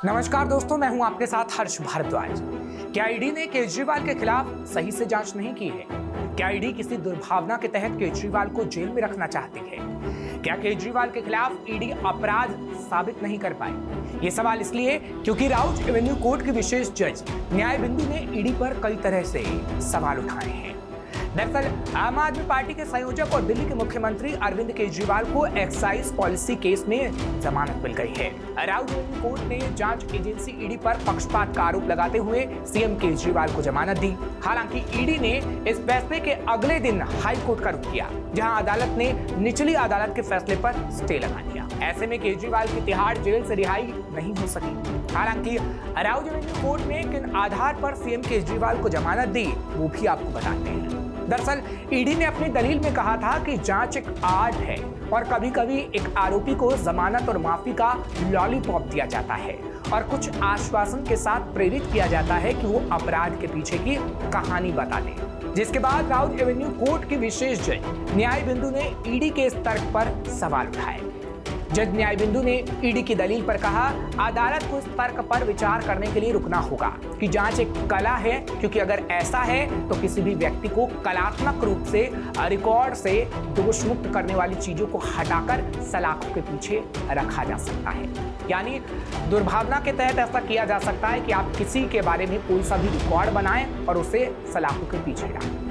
नमस्कार दोस्तों, मैं हूं आपके साथ हर्ष भारद्वाज। क्या ईडी ने केजरीवाल के खिलाफ सही से जांच नहीं की है? क्या ईडी किसी दुर्भावना के तहत केजरीवाल को जेल में रखना चाहती है? क्या केजरीवाल के खिलाफ ईडी अपराध साबित नहीं कर पाई? ये सवाल इसलिए क्योंकि राउज एवेन्यू कोर्ट के विशेष जज न्याय बिंदु ने ईडी पर कई तरह से सवाल उठाए हैं। दरअसल आम आदमी पार्टी के संयोजक और दिल्ली के मुख्यमंत्री अरविंद केजरीवाल को एक्साइज पॉलिसी केस में जमानत मिल गई है। राउज एवेन्यू कोर्ट ने जांच एजेंसी ईडी पर पक्षपात का आरोप लगाते हुए सीएम केजरीवाल को जमानत दी। हालांकि ईडी ने इस फैसले के अगले दिन हाई कोर्ट का रुख किया, जहां अदालत ने निचली अदालत के फैसले पर स्टे लगा दिया। ऐसे में केजरीवाल की तिहाड़ जेल से रिहाई नहीं हो सकी। हालांकि राउज एवेन्यू कोर्ट ने किन आधार पर सीएम केजरीवाल को जमानत दी, वो भी आपको बताते हैं। दरअसल ईडी ने अपनी दलील में कहा था कि जांच एक आर्ट है और कभी कभी एक आरोपी को जमानत और माफी का लॉलीपॉप दिया जाता है और कुछ आश्वासन के साथ प्रेरित किया जाता है कि वो अपराध के पीछे की कहानी बता दे। जिसके बाद राउज एवेन्यू कोर्ट के विशेष जज न्याय बिंदु ने ईडी के इस तर्क पर सवाल उठाए। जज न्याय बिंदु ने ईडी की दलील पर कहा, अदालत को इस तर्क पर विचार करने के लिए रुकना होगा कि जांच एक कला है, क्योंकि अगर ऐसा है तो किसी भी व्यक्ति को कलात्मक रूप से रिकॉर्ड से दोष मुक्त करने वाली चीजों को हटाकर सलाखों के पीछे रखा जा सकता है। यानी दुर्भावना के तहत ऐसा किया जा सकता है कि आप किसी के बारे में कोई सा भी रिकॉर्ड बनाएं और उसे सलाखों के पीछे डालें।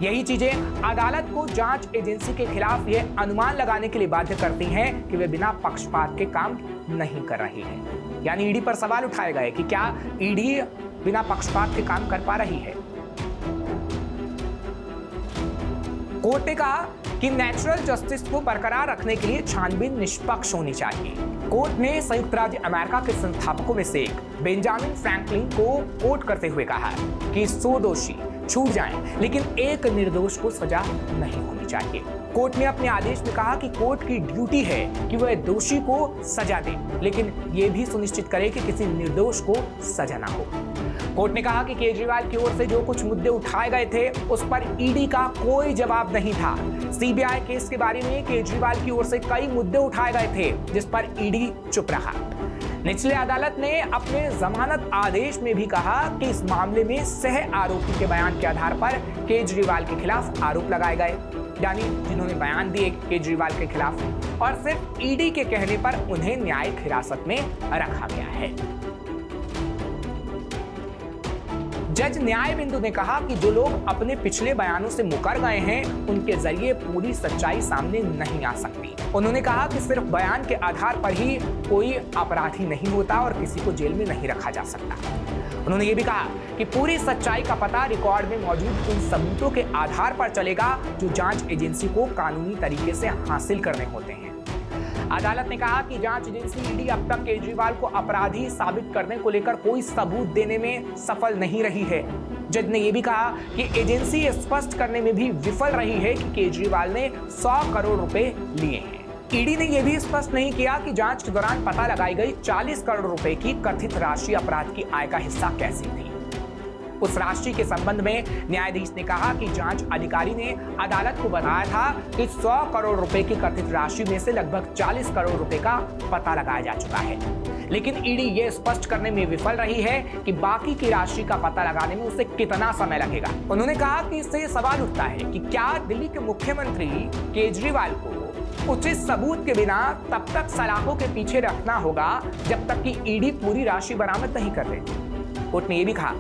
यही चीजें अदालत को जांच एजेंसी के खिलाफ यह अनुमान लगाने के लिए बाध्य करती हैं कि वे बिना पक्षपात के काम नहीं कर रही है। यानी ईडी पर सवाल उठाए गए कि क्या ईडी बिना पक्षपात के काम कर पा रही है। कोर्ट ने कहा कि नेचुरल जस्टिस को बरकरार रखने के लिए छानबीन निष्पक्ष होनी चाहिए। कोर्ट ने संयुक्त राज्य अमेरिका के संस्थापकों में से एक बेंजामिन फ्रैंकलिन को कोट करते हुए कहा कि 100 दोषी छूट जाएं, लेकिन एक निर्दोष को सजा नहीं होनी चाहिए। कोर्ट ने अपने आदेश में कहा कि कोर्ट की ड्यूटी है कि वह दोषी को सजा दे, लेकिन यह भी सुनिश्चित करे कि किसी निर्दोष को सजा ना हो। कोर्ट ने कहा कि केजरीवाल की ओर से जो कुछ मुद्दे उठाए गए थे उस पर ईडी का कोई जवाब नहीं था। सीबीआई केस के बारे में केजरीवाल की ओर से कई मुद्दे उठाए गए थे जिस पर ईडी चुप रहा। निचले अदालत ने अपने जमानत आदेश में भी कहा कि इस मामले में सह आरोपी के बयान के आधार पर केजरीवाल के खिलाफ आरोप लगाए गए, यानी जिन्होंने बयान दिए केजरीवाल के खिलाफ, और सिर्फ ईडी के कहने पर उन्हें न्यायिक हिरासत में रखा गया है। जज न्याय बिंदु ने कहा कि जो लोग अपने पिछले बयानों से मुकर गए हैं उनके जरिए पूरी सच्चाई सामने नहीं आ सकती। उन्होंने कहा कि सिर्फ बयान के आधार पर ही कोई अपराधी नहीं होता और किसी को जेल में नहीं रखा जा सकता। उन्होंने ये भी कहा कि पूरी सच्चाई का पता रिकॉर्ड में मौजूद उन सबूतों के आधार पर चलेगा जो जांच एजेंसी को कानूनी तरीके से हासिल करने होते हैं। अदालत ने कहा कि जांच एजेंसी ईडी अब तक केजरीवाल को अपराधी साबित करने को लेकर कोई सबूत देने में सफल नहीं रही है। जज ने यह भी कहा कि एजेंसी स्पष्ट करने में भी विफल रही है कि केजरीवाल ने 100 करोड़ रुपए लिए हैं। ईडी ने यह भी स्पष्ट नहीं किया कि जांच के दौरान पता लगाई गई 40 करोड़ रुपए की कथित राशि अपराध की आय का हिस्सा कैसी थी। उस राशि के संबंध में न्यायाधीश ने कहा कि जांच अधिकारी ने अदालत को बताया था कि 100 करोड़ रुपए की कथित राशि में से लगभग 40 करोड़ रुपए का पता लगाया जा चुका है, लेकिन ईडी ये स्पष्ट करने में विफल रही है कि बाकी की राशि का पता लगाने में उसे कितना समय लगेगा। उन्होंने कहा कि इससे सवाल उठता है कि क्या दिल्ली के मुख्यमंत्री केजरीवाल को उचित सबूत के बिना तब तक सलाखों के पीछे रखना होगा जब तक कि ईडी पूरी राशि बरामद नहीं कर लेती। कोर्ट ने यह भी कहा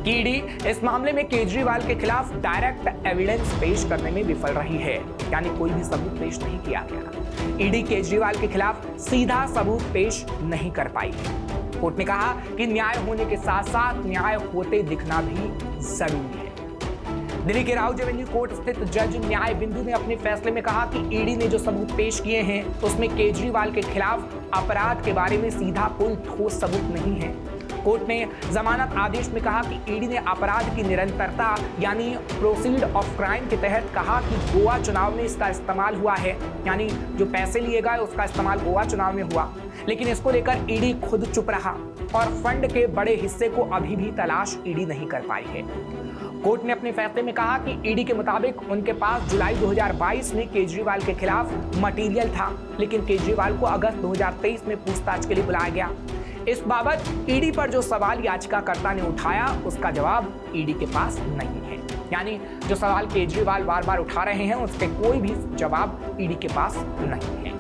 कि ईडी इस मामले में केजरीवाल के खिलाफ डायरेक्ट एविडेंस पेश करने में विफल रही है, यानी कोई भी सबूत पेश नहीं किया गया। ईडी केजरीवाल के खिलाफ सीधा सबूत पेश नहीं कर पाई है। कोर्ट ने कहा कि न्याय होने के साथ साथ न्याय होते दिखना भी जरूरी है। दिल्ली के राउज एवेन्यू कोर्ट स्थित जज न्याय बिंदु ने अपने फैसले में कहा कि ईडी ने जो सबूत पेश किए हैं उसमें केजरीवाल के खिलाफ अपराध के बारे में सीधा कोई ठोस सबूत नहीं है। कोर्ट ने जमानत आदेश में कहा कि ईडी ने अपराध की निरंतरता यानी प्रोसीड ऑफ क्राइम के तहत कहा कि गोवा चुनाव में इसका इस्तेमाल हुआ है, यानी जो पैसे लिए गए उसका इस्तेमाल गोवा चुनाव में हुआ, लेकिन इसको लेकर ईडी खुद चुप रहा और फंड के बड़े हिस्से को अभी भी तलाश ईडी नहीं कर पाई है। कोर्ट ने अपने फैसले में कहा कि ईडी के मुताबिक उनके पास जुलाई 2022 में केजरीवाल के खिलाफ मटेरियल था, लेकिन केजरीवाल को अगस्त 2023 में पूछताछ के लिए बुलाया गया। इस बाबत ईडी पर जो सवाल याचिकाकर्ता ने उठाया उसका जवाब ईडी के पास नहीं है। यानी जो सवाल केजरीवाल बार बार उठा रहे हैं उसके कोई भी जवाब ईडी के पास नहीं है।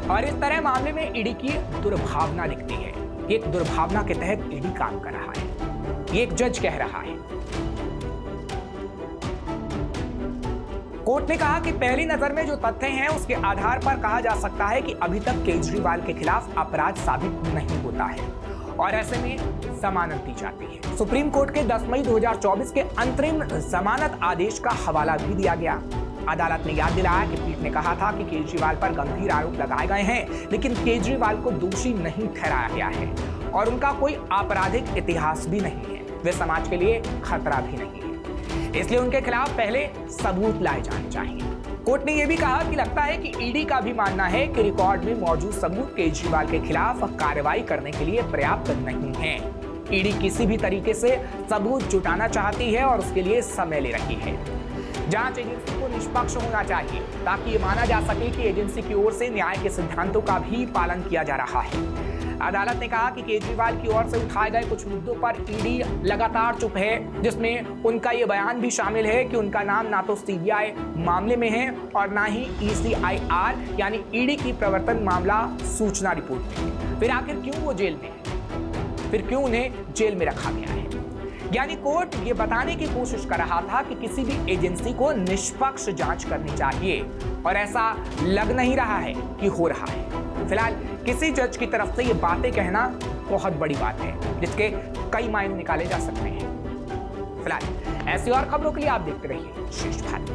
और इस तरह मामले में ईडी की दुर्भावना दिखती है। एक दुर्भावना के तहत ईडी काम कर रहा है, ये एक जज कह रहा है। कोर्ट ने कहा कि पहली नजर में जो तथ्य हैं उसके आधार पर कहा जा सकता है कि अभी तक केजरीवाल के खिलाफ अपराध साबित नहीं होता है और ऐसे में जमानत दी जाती है। सुप्रीम कोर्ट के 10 मई 2024 के अंतरिम जमानत आदेश का हवाला भी दिया गया। अदालत ने याद दिलाया कि पीठ ने कहा था कि केजरीवाल पर गंभीर आरोप लगाए गए हैं, लेकिन केजरीवाल को दोषी नहीं ठहराया गया है और उनका कोई आपराधिक इतिहास भी नहीं है। वे समाज के लिए खतरा भी नहीं है, इसलिए उनके खिलाफ पहले सबूत लाए जाने चाहिए। कोर्ट ने यह भी कहा कि लगता है कि ईडी का भी मानना है कि रिकॉर्ड में मौजूद सबूत केजरीवाल के खिलाफ कार्रवाई करने के लिए पर्याप्त नहीं है। ईडी किसी भी तरीके से सबूत जुटाना चाहती है और उसके लिए समय ले रही है। जांच एजेंसी को निष्पक्ष होना चाहिए ताकि ये माना जा सके कि एजेंसी की ओर से न्याय के सिद्धांतों का भी पालन किया जा रहा है। अदालत ने कहा कि केजरीवाल की ओर से उठाए गए कुछ मुद्दों पर ईडी लगातार चुप है, जिसमें उनका ये बयान भी शामिल है कि उनका नाम ना तो सीबीआई मामले में है और ना ही ECIR यानी ईडी की प्रवर्तन मामला सूचना रिपोर्ट में। फिर आखिर क्यों वो जेल में है, फिर क्यों उन्हें जेल में रखा गया है? यानी कोर्ट ये बताने की कोशिश कर रहा था कि किसी भी एजेंसी को निष्पक्ष जांच करनी चाहिए और ऐसा लग नहीं रहा है कि हो रहा है। फिलहाल किसी जज की तरफ से ये बातें कहना बहुत बड़ी बात है, जिसके कई मायने निकाले जा सकते हैं। फिलहाल ऐसी और खबरों के लिए आप देखते रहिए श्रेष्ठ भारत।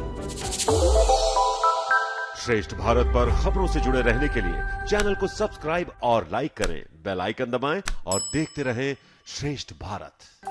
श्रेष्ठ भारत पर खबरों से जुड़े रहने के लिए चैनल को सब्सक्राइब और लाइक करें, बेल आइकन दबाएं और देखते रहें श्रेष्ठ भारत।